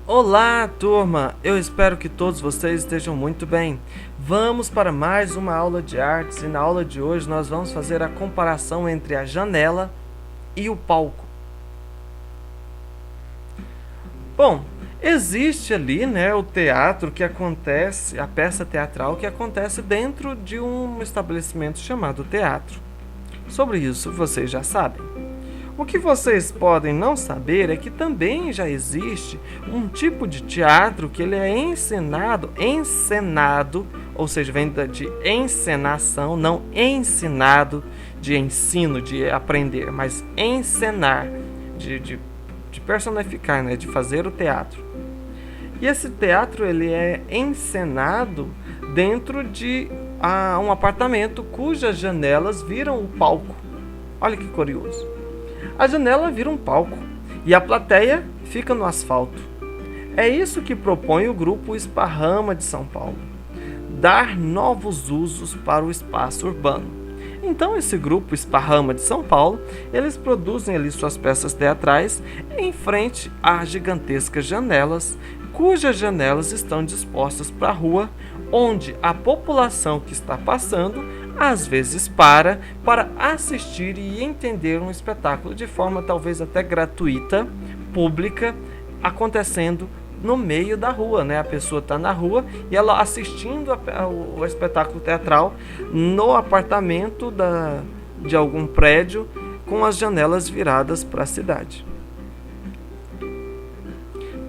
Olá, turma! Eu espero que todos vocês estejam muito bem. Vamos para mais uma aula de artes e na aula de hoje nós vamos fazer a comparação entre a janela e o palco. Bom, existe ali, o teatro que acontece, a peça teatral que acontece dentro de um estabelecimento chamado teatro. Sobre isso vocês já sabem. O que vocês podem não saber é que também já existe um tipo de teatro que ele é encenado, ou seja, vem de encenação, não ensinado, de ensino, de aprender, mas encenar, de personificar, de fazer o teatro. E esse teatro ele é encenado dentro de um apartamento cujas janelas viram o palco. Olha que curioso. A janela vira um palco e a plateia fica no asfalto. É isso que propõe o grupo Esparrama de São Paulo: dar novos usos para o espaço urbano. Então esse grupo Esparrama de São Paulo, eles produzem ali suas peças teatrais em frente a gigantescas janelas, cujas janelas estão dispostas para a rua, onde a população que está passando às vezes para assistir e entender um espetáculo de forma talvez até gratuita, pública, acontecendo no meio da rua, A pessoa está na rua e ela assistindo o espetáculo teatral no apartamento de algum prédio com as janelas viradas para a cidade.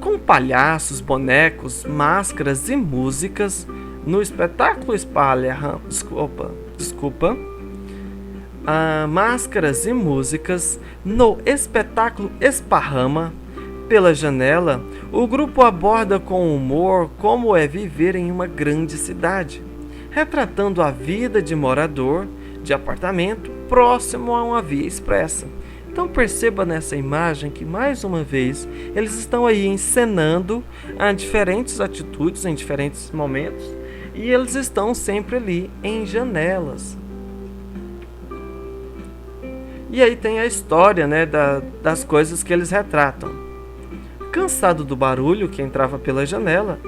Com palhaços, bonecos, máscaras e músicas, no espetáculo máscaras e músicas, no espetáculo Esparrama, pela janela, o grupo aborda com humor como é viver em uma grande cidade, retratando a vida de morador de apartamento próximo a uma via expressa. Então perceba nessa imagem que, mais uma vez, eles estão aí encenando diferentes atitudes em diferentes momentos e eles estão sempre ali em janelas. E aí tem a história das coisas que eles retratam. Cansado do barulho que entrava pela janela,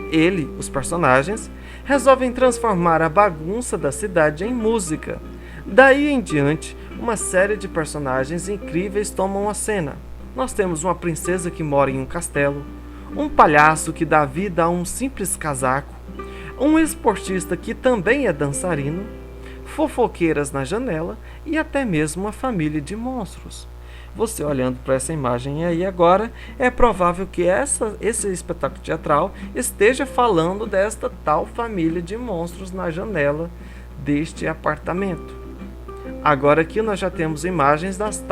os personagens, resolvem transformar a bagunça da cidade em música. Daí em diante, uma série de personagens incríveis tomam a cena. Nós temos uma princesa que mora em um castelo, um palhaço que dá vida a um simples casaco, um esportista que também é dançarino, fofoqueiras na janela e até mesmo uma família de monstros. Você olhando para essa imagem aí agora, é provável que esse espetáculo teatral esteja falando desta tal família de monstros na janela deste apartamento. Agora aqui nós já temos imagens das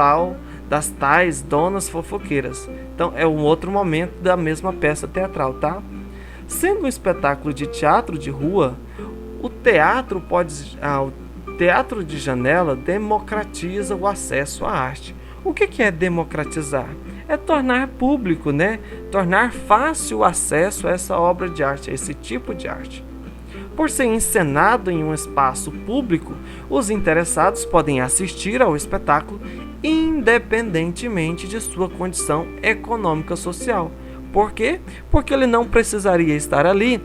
tais donas fofoqueiras. Então é um outro momento da mesma peça teatral, tá? Sendo um espetáculo de teatro de rua, o teatro de janela democratiza o acesso à arte. O que é democratizar? É tornar público, Tornar fácil o acesso a essa obra de arte, a esse tipo de arte. Por ser encenado em um espaço público, os interessados podem assistir ao espetáculo independentemente de sua condição econômica social. Por quê? Porque ele não precisaria estar ali,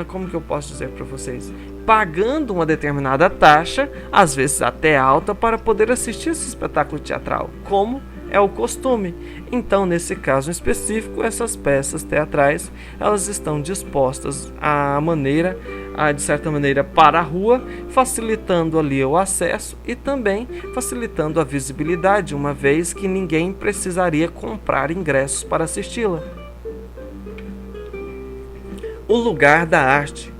como que eu posso dizer para vocês? Pagando uma determinada taxa, às vezes até alta, para poder assistir esse espetáculo teatral, como é o costume. Então, nesse caso específico, essas peças teatrais, elas estão dispostas de certa maneira, para a rua, facilitando ali o acesso e também facilitando a visibilidade, uma vez que ninguém precisaria comprar ingressos para assisti-la. O lugar da arte.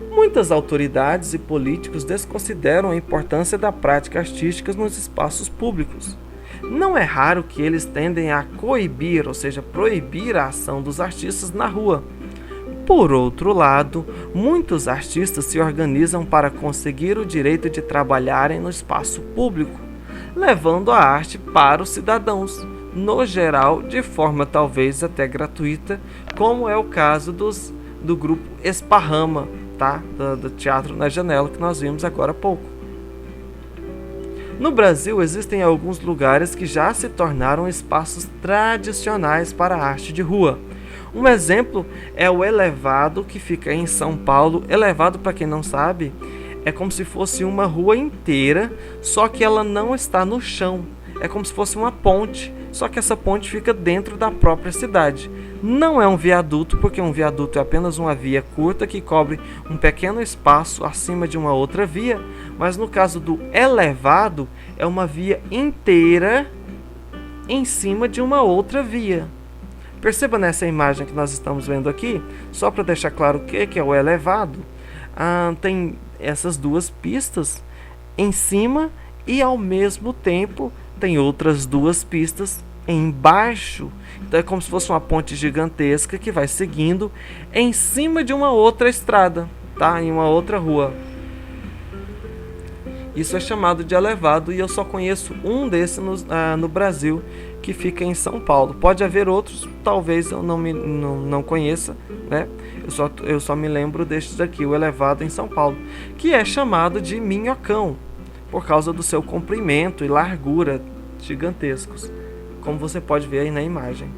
Muitas autoridades e políticos desconsideram a importância da prática artística nos espaços públicos. Não é raro que eles tendem a coibir, ou seja, proibir a ação dos artistas na rua. Por outro lado, muitos artistas se organizam para conseguir o direito de trabalharem no espaço público, levando a arte para os cidadãos, no geral de forma talvez até gratuita, como é o caso do grupo Esparrama, do Teatro na Janela, que nós vimos agora há pouco. No Brasil, existem alguns lugares que já se tornaram espaços tradicionais para a arte de rua. Um exemplo é o elevado, que fica em São Paulo. Elevado, para quem não sabe, é como se fosse uma rua inteira, só que ela não está no chão. É como se fosse uma ponte, só que essa ponte fica dentro da própria cidade. Não é um viaduto, porque um viaduto é apenas uma via curta que cobre um pequeno espaço acima de uma outra via, mas no caso do elevado, é uma via inteira em cima de uma outra via. Perceba nessa imagem que nós estamos vendo aqui, só para deixar claro o que é o elevado, tem essas duas pistas em cima e ao mesmo tempo tem outras duas pistas embaixo. Então é como se fosse uma ponte gigantesca que vai seguindo em cima de uma outra estrada, tá? Em uma outra rua. Isso é chamado de elevado e eu só conheço um desses no Brasil, que fica em São Paulo. Pode haver outros, talvez eu não conheça, né? Eu só me lembro destes aqui, o elevado em São Paulo, que é chamado de minhocão, por causa do seu comprimento e largura gigantescos, como você pode ver aí na imagem.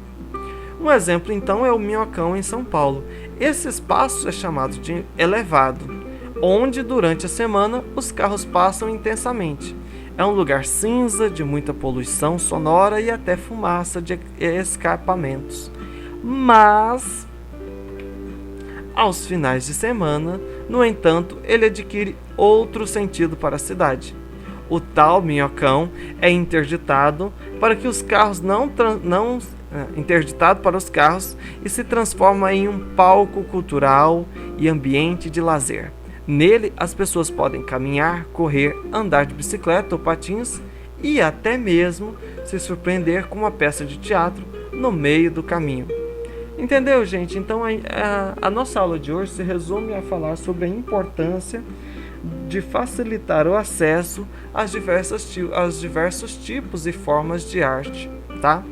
Um exemplo então é o minhocão em São Paulo. Esse espaço é chamado de elevado, onde durante a semana os carros passam intensamente. É um lugar cinza, de muita poluição sonora e até fumaça de escapamentos. Mas, aos finais de semana, no entanto, ele adquire outro sentido para a cidade. O tal minhocão é interditado para que os carros interditado para os carros e se transforma em um palco cultural e ambiente de lazer. Nele, as pessoas podem caminhar, correr, andar de bicicleta ou patins e até mesmo se surpreender com uma peça de teatro no meio do caminho. Entendeu, gente? Então, a nossa aula de hoje se resume a falar sobre a importância de facilitar o acesso aos diversos tipos e formas de arte, tá?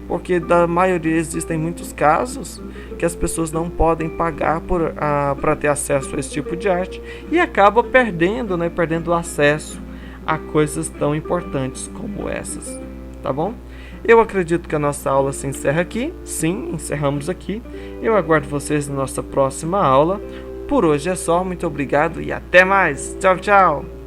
Porque da maioria existem muitos casos que as pessoas não podem pagar para ter acesso a esse tipo de arte e acaba perdendo o acesso a coisas tão importantes como essas, tá bom? Eu acredito que a nossa aula se encerra aqui. Sim, encerramos aqui. Eu aguardo vocês na nossa próxima aula. Por hoje é só, muito obrigado e até mais. Tchau, tchau!